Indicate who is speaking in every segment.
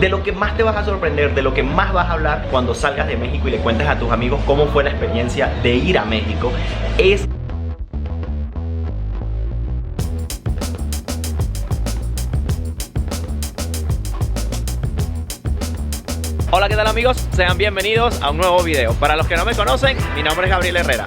Speaker 1: de lo que más te vas a sorprender, de lo que más vas a hablar cuando salgas de México y le cuentes a tus amigos cómo fue la experiencia de ir a México. Hola, ¿qué tal amigos? Sean bienvenidos a un nuevo video. Para los que no me conocen, mi nombre es Gabriel Herrera.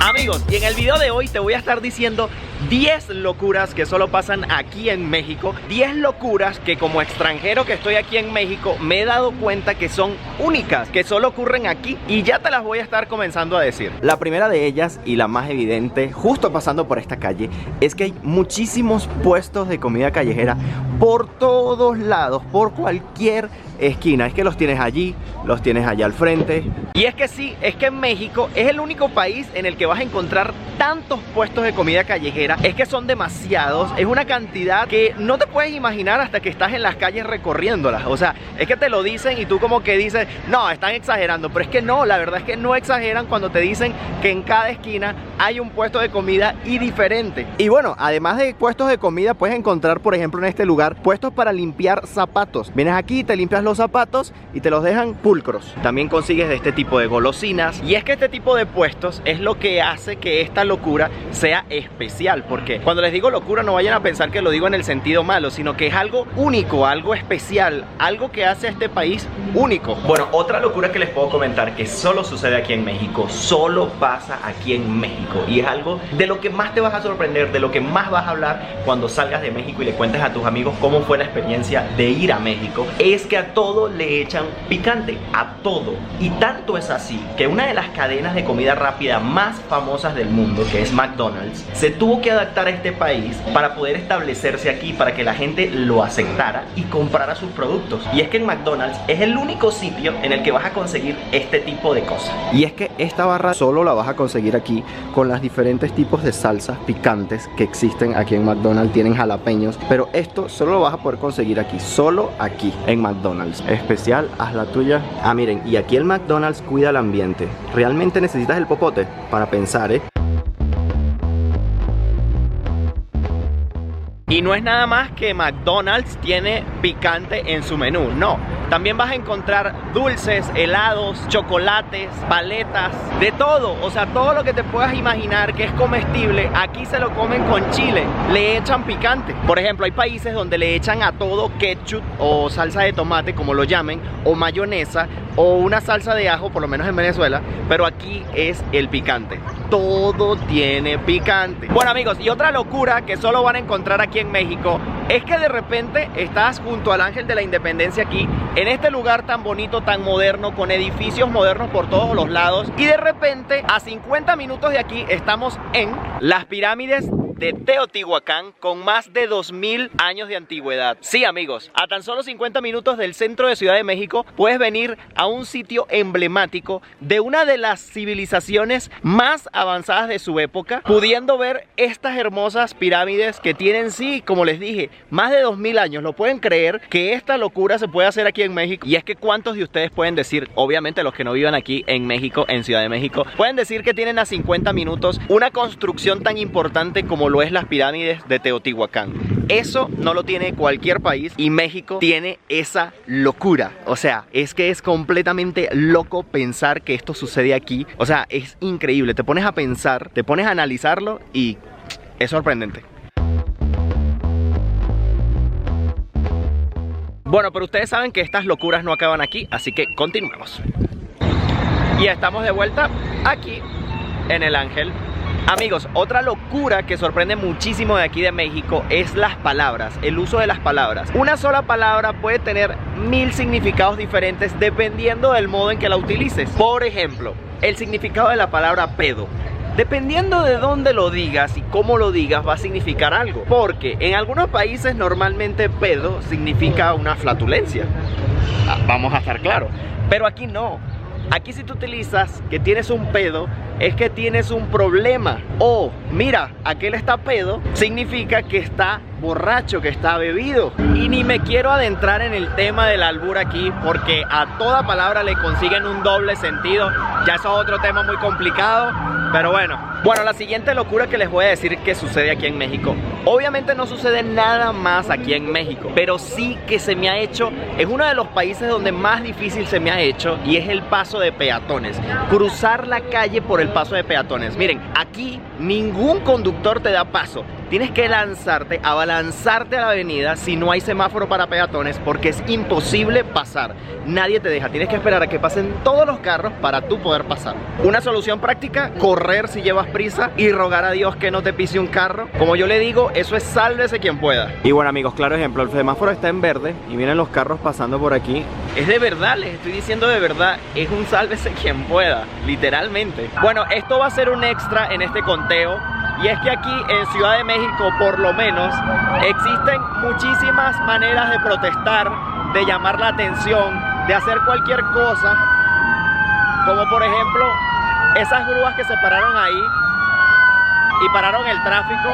Speaker 1: Amigos, y en el video de hoy te voy a estar diciendo 10 locuras que solo pasan aquí en México. 10 locuras que como extranjero que estoy aquí en México me he dado cuenta que son únicas, que solo ocurren aquí, y ya te las voy a estar comenzando a decir. La primera de ellas, y la más evidente, justo pasando por esta calle, es que hay muchísimos puestos de comida callejera por todos lados, por cualquier esquina. Es que los tienes allí, los tienes allá al frente. Y es que sí, es que en México es el único país en el que vas a encontrar tantos puestos de comida callejera. Es que son demasiados, es una cantidad que no te puedes imaginar hasta que estás en las calles recorriéndolas. O sea, es que te lo dicen y tú como que dices, no, están exagerando. Pero es que no, la verdad es que no exageran cuando te dicen que en cada esquina hay un puesto de comida y diferente. Y bueno, además de puestos de comida, puedes encontrar, por ejemplo, en este lugar, puestos para limpiar zapatos. Vienes aquí, te limpias los zapatos y te los dejan pulcros. También consigues de este tipo de golosinas. Y es que este tipo de puestos es lo que hace que esta locura sea especial. Porque cuando les digo locura, no vayan a pensar que lo digo en el sentido malo, sino que es algo único, algo especial, algo que hace a este país único. Bueno, otra locura que les puedo comentar que solo sucede aquí en México, solo pasa aquí en México, y es algo de lo que más te vas a sorprender, de lo que más vas a hablar cuando salgas de México y le cuentes a tus amigos cómo fue la experiencia de ir a México, es que a todo le echan picante, a todo. Y tanto es así que una de las cadenas de comida rápida más famosas del mundo, que es McDonald's, se tuvo que adaptar a este país para poder establecerse aquí, para que la gente lo aceptara y comprara sus productos. Y es que en McDonald's es el único sitio en el que vas a conseguir este tipo de cosas. Y es que esta barra solo la vas a conseguir aquí con las diferentes tipos de salsas picantes que existen aquí en McDonald's. Tienen jalapeños, pero esto solo lo vas a poder conseguir aquí, solo aquí en McDonald's. Especial, haz la tuya. Ah, miren, y aquí el McDonald's cuida el ambiente. Realmente necesitas el popote para pensar, ¿eh? Y no es nada más que McDonald's tiene picante en su menú, no. También vas a encontrar dulces, helados, chocolates, paletas, de todo. O sea, todo lo que te puedas imaginar que es comestible, aquí se lo comen con chile, le echan picante. Por ejemplo, hay países donde le echan a todo ketchup o salsa de tomate, como lo llamen, o mayonesa, o una salsa de ajo, por lo menos en Venezuela. Pero aquí es el picante. Todo tiene picante. Bueno amigos, y otra locura que solo van a encontrar aquí en México es que de repente estás junto al Ángel de la Independencia aquí, en este lugar tan bonito, tan moderno, con edificios modernos por todos los lados, y de repente a 50 minutos de aquí estamos en las pirámides de Teotihuacán, con más de 2000 años de antigüedad. Sí amigos, a tan solo 50 minutos del centro de Ciudad de México puedes venir a un sitio emblemático de una de las civilizaciones más avanzadas de su época, pudiendo ver estas hermosas pirámides que tienen, sí, como les dije, más de 2000 años. ¿Lo pueden creer que esta locura se puede hacer aquí en México? Y es que ¿cuántos de ustedes pueden decir, obviamente los que no vivan aquí en México, en Ciudad de México, pueden decir que tienen a 50 minutos una construcción tan importante como lo es las pirámides de Teotihuacán? Eso no lo tiene cualquier país, y México tiene esa locura. O sea, es que es completamente loco pensar que esto sucede aquí. O sea, es increíble. Te pones a pensar, te pones a analizarlo y es sorprendente. Bueno, pero ustedes saben que estas locuras no acaban aquí, así que continuemos. Y estamos de vuelta aquí en el Ángel. Amigos, otra locura que sorprende muchísimo de aquí de México es las palabras, el uso de las palabras. Una sola palabra puede tener 1000 significados diferentes dependiendo del modo en que la utilices. Por ejemplo, el significado de la palabra pedo. Dependiendo de dónde lo digas y cómo lo digas, va a significar algo. Porque en algunos países normalmente pedo significa una flatulencia. Vamos a estar claros. Pero aquí no. Aquí si tú utilizas que tienes un pedo, es que tienes un problema. O, mira, aquel está pedo, significa que está borracho, que está bebido. Y ni me quiero adentrar en el tema del albur aquí, porque a toda palabra le consiguen un doble sentido. Ya eso es otro tema muy complicado. Pero bueno, la siguiente locura que les voy a decir que sucede aquí en México, obviamente no sucede nada más aquí en México, pero sí que se me ha hecho, es uno de los países donde más difícil se me ha hecho, y es el paso de peatones. Cruzar la calle por el paso de peatones. Miren, aquí ningún conductor te da paso. Tienes que lanzarte, abalanzarte a la avenida si no hay semáforo para peatones, porque es imposible pasar. Nadie te deja, tienes que esperar a que pasen todos los carros para tú poder pasar. Una solución práctica: correr si llevas prisa y rogar a Dios que no te pise un carro. Como yo le digo, eso es sálvese quien pueda. Y bueno, amigos, claro ejemplo, el semáforo está en verde y miren los carros pasando por aquí. Es de verdad, les estoy diciendo de verdad, es un sálvese quien pueda, literalmente. Bueno, esto va a ser un extra en este conteo. Y es que aquí en Ciudad de México, por lo menos, existen muchísimas maneras de protestar, de llamar la atención, de hacer cualquier cosa. Como por ejemplo, esas grúas que se pararon ahí y pararon el tráfico.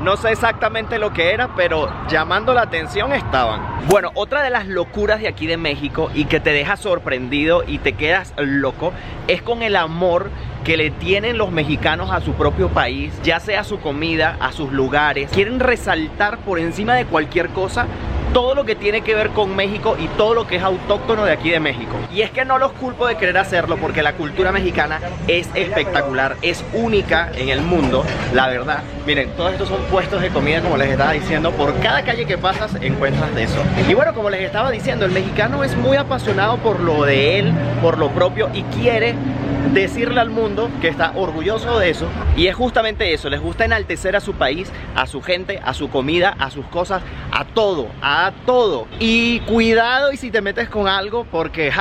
Speaker 1: No sé exactamente lo que era, pero llamando la atención estaban. Bueno, otra de las locuras de aquí de México y que te deja sorprendido y te quedas loco es con el amor que le tienen los mexicanos a su propio país, ya sea a su comida, a sus lugares. Quieren resaltar por encima de cualquier cosa todo lo que tiene que ver con México y todo lo que es autóctono de aquí de México. Y es que no los culpo de querer hacerlo, porque la cultura mexicana es espectacular, es única en el mundo, la verdad. Miren, todos estos son puestos de comida, como les estaba diciendo. Por cada calle que pasas encuentras de eso. Y bueno, como les estaba diciendo, el mexicano es muy apasionado por lo de él, por lo propio, y quiere decirle al mundo que está orgulloso de eso. Y es justamente eso, les gusta enaltecer a su país, a su gente, a su comida, a sus cosas, a todo, a todo. Y cuidado y si te metes con algo, porque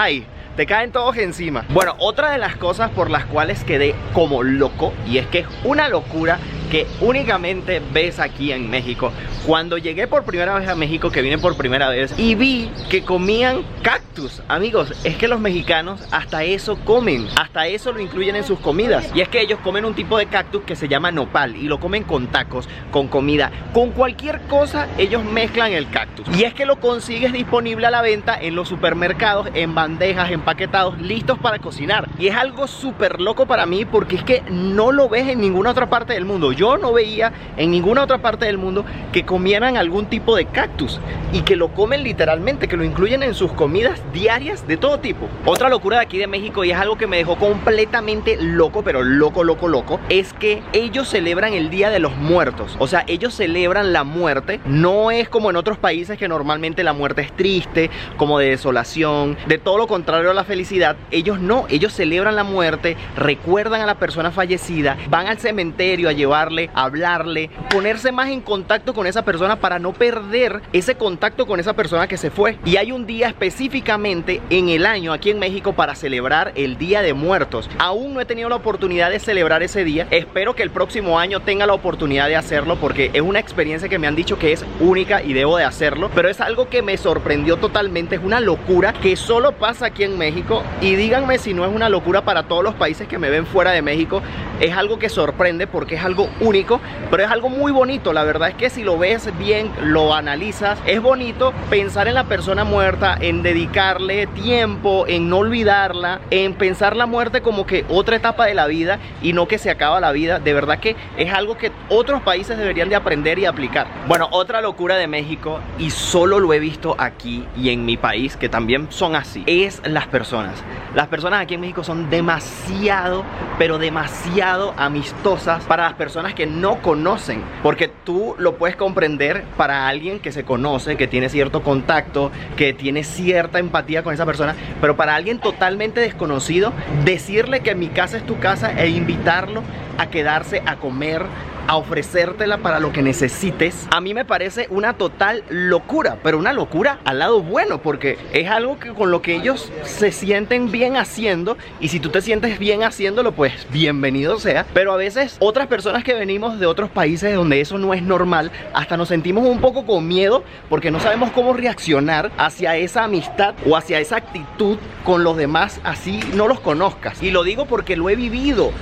Speaker 1: te caen todos encima. Bueno, otra de las cosas por las cuales quedé como loco, y es que es una locura que únicamente ves aquí en México. Cuando llegué por primera vez a México, que vine por primera vez, y vi que comían cactus. Amigos, es que los mexicanos hasta eso comen, hasta eso lo incluyen en sus comidas. Y es que ellos comen un tipo de cactus que se llama nopal, y lo comen con tacos, con comida, con cualquier cosa. Ellos mezclan el cactus, y es que lo consigues disponible a la venta en los supermercados, en bandejas, empaquetados, listos para cocinar. Y es algo súper loco para mí, porque es que no lo ves en ninguna otra parte del mundo. Yo no veía en ninguna otra parte del mundo que comieran algún tipo de cactus, y que lo comen literalmente, que lo incluyen en sus comidas diarias de todo tipo. Otra locura de aquí de México, y es algo que me dejó completamente loco, pero loco, es que ellos celebran el Día de los Muertos. O sea, ellos celebran la muerte. No es como en otros países que normalmente la muerte es triste, como de desolación, de todo lo contrario a la felicidad. Ellos no, ellos celebran la muerte, recuerdan a la persona fallecida, van al cementerio a llevarle, a hablarle, ponerse más en contacto con esa persona para no perder ese contacto con esa persona que se fue. Y hay un día específicamente en el año aquí en México para celebrar el Día de Muertos. Aún no he tenido la oportunidad de celebrar ese día. Espero que el próximo año tenga la oportunidad de hacerlo, porque es una experiencia que me han dicho que es única y debo de hacerlo. Pero es algo que me sorprendió totalmente. Es una locura que solo pasa aquí en México, y díganme si no es una locura para todos los países que me ven fuera de México. Es algo que sorprende porque es algo único, pero es algo muy bonito. La verdad es que si lo ves bien, lo analizas, es bonito pensar en la persona muerta, en dedicarle tiempo, en no olvidarla, en pensar la muerte como que otra etapa de la vida y no que se acaba la vida. De verdad que es algo que otros países deberían de aprender y aplicar. Bueno, otra locura de México, y solo lo he visto aquí y en mi país, que también son así, es las personas. Las personas aquí en México son demasiado, pero demasiado amistosas para las personas que no conocen, porque tú lo puedes comprender para alguien que se conoce, que tiene cierto contacto, que tiene cierta empatía con esa persona, pero para alguien totalmente desconocido, decirle que mi casa es tu casa e invitarlo a quedarse a comer a ofrecértela para lo que necesites, a mí me parece una total locura, pero una locura al lado bueno, porque es algo que con lo que ellos se sienten bien haciendo, y si tú te sientes bien haciéndolo, pues bienvenido sea. Pero a veces otras personas que venimos de otros países donde eso no es normal, hasta nos sentimos un poco con miedo porque no sabemos cómo reaccionar hacia esa amistad o hacia esa actitud con los demás, así no los conozcas. Y lo digo porque lo he vivido.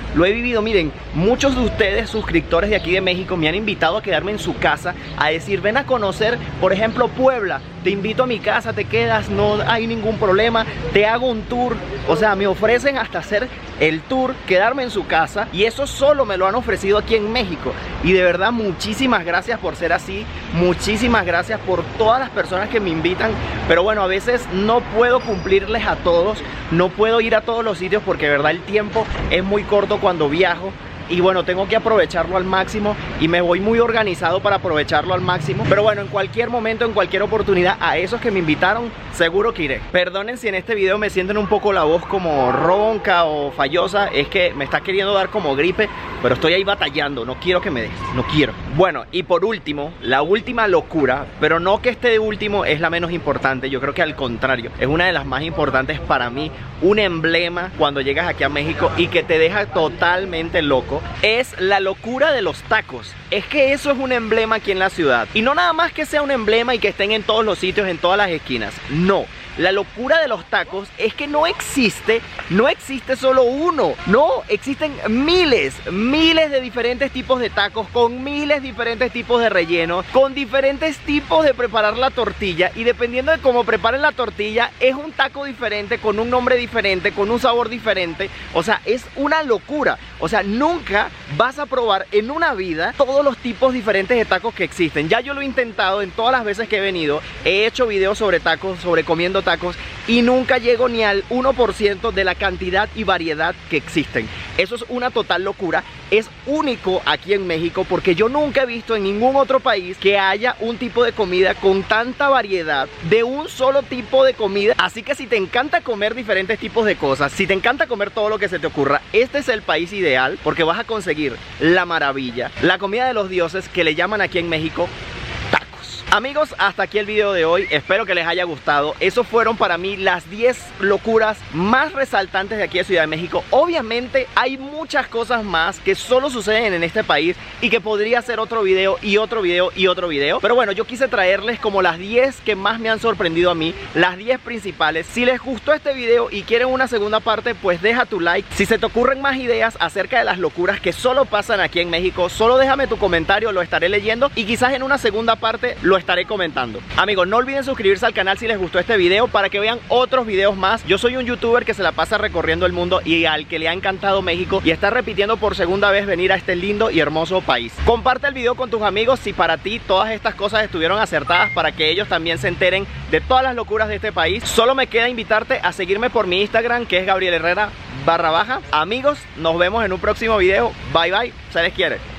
Speaker 1: Miren, muchos de ustedes, suscriptores de aquí de México, me han invitado a quedarme en su casa, a decir, ven a conocer, por ejemplo, Puebla, te invito a mi casa, te quedas, no hay ningún problema, te hago un tour. O sea, me ofrecen hasta hacer el tour, quedarme en su casa, y eso solo me lo han ofrecido aquí en México. Y de verdad, muchísimas gracias por ser así, muchísimas gracias por todas las personas que me invitan. Pero bueno, a veces no puedo cumplirles a todos, no puedo ir a todos los sitios porque de verdad el tiempo es muy corto cuando viajo. Y bueno, tengo que aprovecharlo al máximo y me voy muy organizado para aprovecharlo al máximo. Pero bueno, en cualquier momento, en cualquier oportunidad, a esos que me invitaron, seguro que iré. Perdonen si en este video me sienten un poco la voz como ronca o fallosa. Es que me está queriendo dar como gripe, pero estoy ahí batallando. No quiero que me des, no quiero. Bueno, y por último, la última locura, pero no que este de último es la menos importante. Yo creo que al contrario, es una de las más importantes para mí. Un emblema cuando llegas aquí a México y que te deja totalmente loco. Es la locura de los tacos. Es que eso es un emblema aquí en la ciudad. Y no nada más que sea un emblema y que estén en todos los sitios, en todas las esquinas. No. La locura de los tacos es que no existe solo uno. No, existen miles de diferentes tipos de tacos, con miles de diferentes tipos de rellenos, con diferentes tipos de preparar la tortilla. Y dependiendo de cómo preparen la tortilla, es un taco diferente, con un nombre diferente, con un sabor diferente. O sea, es una locura. O sea, nunca vas a probar en una vida todos los tipos diferentes de tacos que existen. Ya yo lo he intentado en todas las veces que he venido. He hecho videos sobre tacos, sobre comiendo tacos, y nunca llego ni al 1% de la cantidad y variedad que existen. Eso es una total locura. Es único aquí en México porque yo nunca he visto en ningún otro país que haya un tipo de comida con tanta variedad de un solo tipo de comida. Así que si te encanta comer diferentes tipos de cosas, si te encanta comer todo lo que se te ocurra, este es el país ideal porque vas a conseguir la maravilla, la comida de los dioses que le llaman aquí en México tacos. Amigos, hasta aquí el video de hoy. Espero que les haya gustado. Esos fueron para mí las 10 locuras más resaltantes de aquí de Ciudad de México. Obviamente hay muchas cosas más que solo suceden en este país y que podría hacer otro video y otro video y otro video. Pero bueno, yo quise traerles como las 10 que más me han sorprendido a mí, las 10 principales. Si les gustó este video y quieren una segunda parte, pues deja tu like. Si se te ocurren más ideas acerca de las locuras que solo pasan aquí en México, solo déjame tu comentario, lo estaré leyendo y quizás en una segunda parte lo estaré comentando. Amigos, no olviden suscribirse al canal si les gustó este video para que vean otros videos más. Yo soy un youtuber que se la pasa recorriendo el mundo y al que le ha encantado México y está repitiendo por segunda vez venir a este lindo y hermoso país. Comparte el video con tus amigos si para ti todas estas cosas estuvieron acertadas, para que ellos también se enteren de todas las locuras de este país. Solo me queda invitarte a seguirme por mi Instagram, que es Gabriel Herrera _. Amigos, nos vemos en un próximo video. Bye bye, se les quiere.